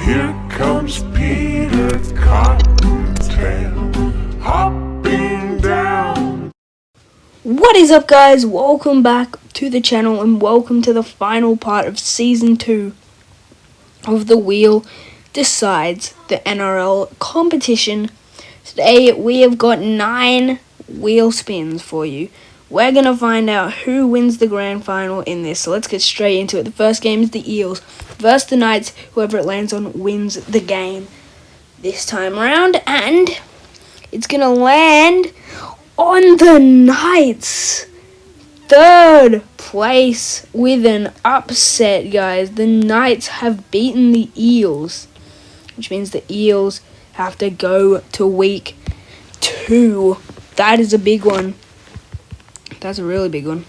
Here comes Peter Cottontail hopping down. What is up, guys? Welcome back to the channel and welcome to the final part of Season 2 of The Wheel Decides the NRL competition. Today we have got 9 wheel spins for you. We're going to find out who wins the grand final in this. So let's get straight into it. The first game is the Eels versus the Knights. Whoever it lands on wins the game this time around. And it's going to land on the Knights. Third place with an upset, guys. The Knights have beaten the Eels, which means the Eels have to go to week 2. That is a big one. That's a really big one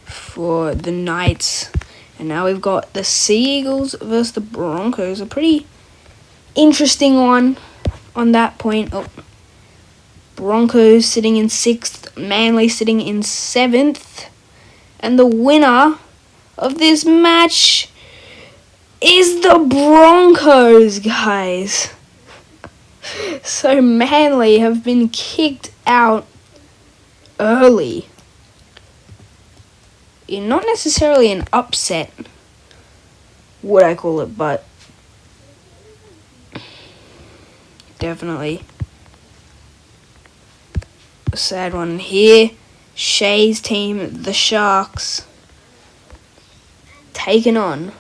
for the Knights. And now we've got the Seagulls versus the Broncos. A pretty interesting one on that point. Oh, Broncos sitting in 6th, Manly sitting in 7th. And the winner of this match is the Broncos, guys. So Manly have been kicked out early. Not necessarily an upset, would I call it, but definitely a sad one here. Shay's team, the Sharks, taking on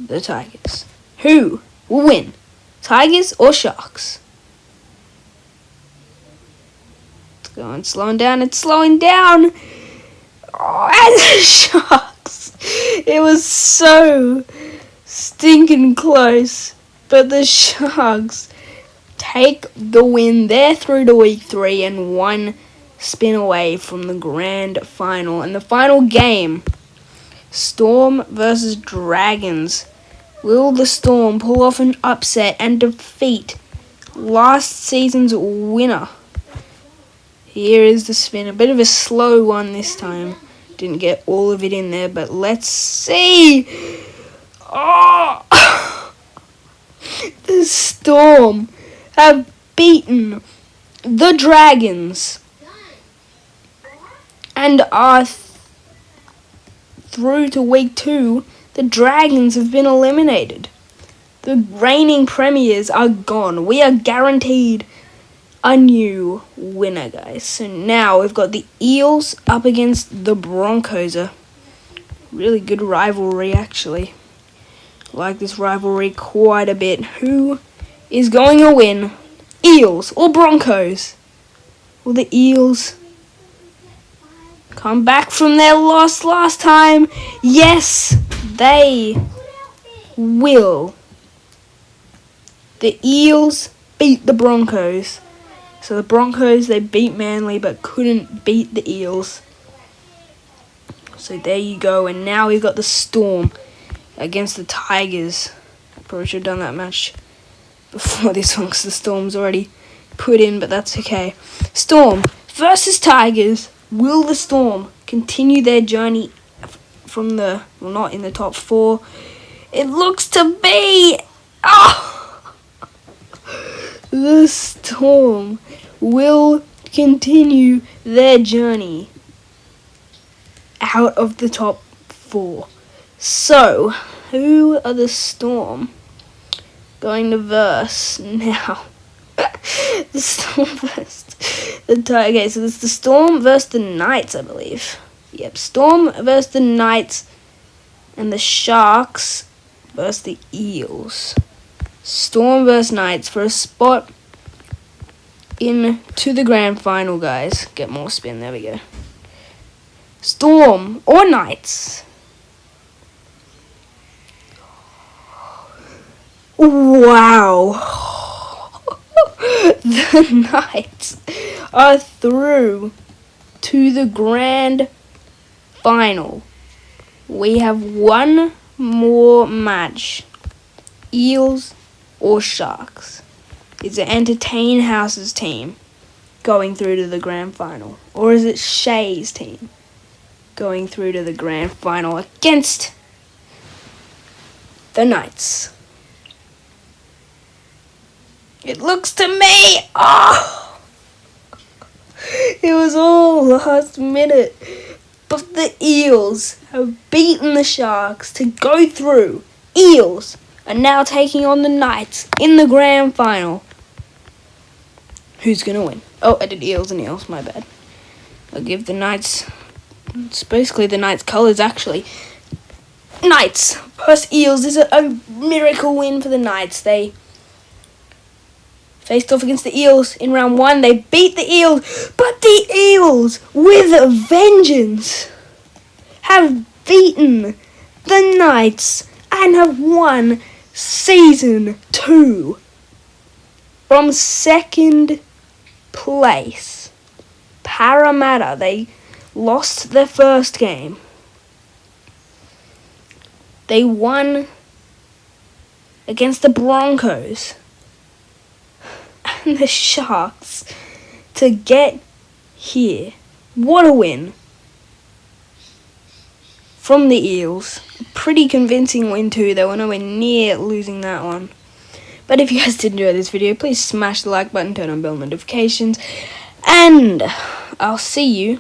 the Tigers. Who will win, Tigers or Sharks? It's going, slowing down, it's slowing down. Oh, and the Sharks. It was so stinking close, but the Sharks take the win. They're through to week 3 and 1 spin away from the grand final. And the final game, Storm versus Dragons. Will the Storm pull off an upset and defeat last season's winner? Here is the spin. A bit of a slow one this time. Didn't get all of it in there, but let's see. Oh! The Storm have beaten the Dragons and are through to week 2. The Dragons have been eliminated. The reigning premiers are gone. We are guaranteed a new winner, guys. So now we've got the Eels up against the Broncos. A really good rivalry, actually. Like this rivalry quite a bit. Who is going to win, Eels or Broncos? Will the Eels come back from their loss last time? Yes, they will. The Eels beat the Broncos. So the Broncos, they beat Manly but couldn't beat the Eels. So there you go. And now we've got the Storm against the Tigers. Probably should have done that match before this one because the Storm's already put in, but that's okay. Storm versus Tigers. Will the Storm continue their journey from the, well, not in the top 4? It looks to be. Oh! The Storm will continue their journey out of the top 4. So, who are the Storm going to verse now? The Storm versus the Tigers. Okay, so it's the Storm versus the Knights, I believe. Yep, Storm versus the Knights and the Sharks versus the Eels. Storm versus Knights for a spot into the grand final, guys. Get more spin, there we go. Storm or Knights? Wow. The Knights are through to the grand final. We have one more match. Eels or Sharks? Is it Entertain House's team going through to the grand final? Or is it Shay's team going through to the grand final against the Knights. It looks to me, oh, it was all last minute, but the Eels have beaten the Sharks to go through. Eels are now taking on the Knights in the grand final. Who's going to win? Oh, I did Eels and Eels, my bad. I'll give the Knights, it's basically the Knights' colours actually. Knights versus Eels. This is a miracle win for the Knights. They faced off against the Eels in round 1. They beat the Eels, but the Eels, with a vengeance, have beaten the Knights and have won Season 2 from second place. Parramatta, they lost their first game. They won against the Broncos and the Sharks to get here. What a win from the Eels. Pretty convincing win too. They were nowhere near losing that one. But if you guys did enjoy this video, please smash the like button, turn on bell notifications, and I'll see you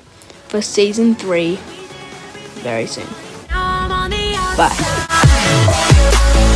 for Season 3 very soon. Bye.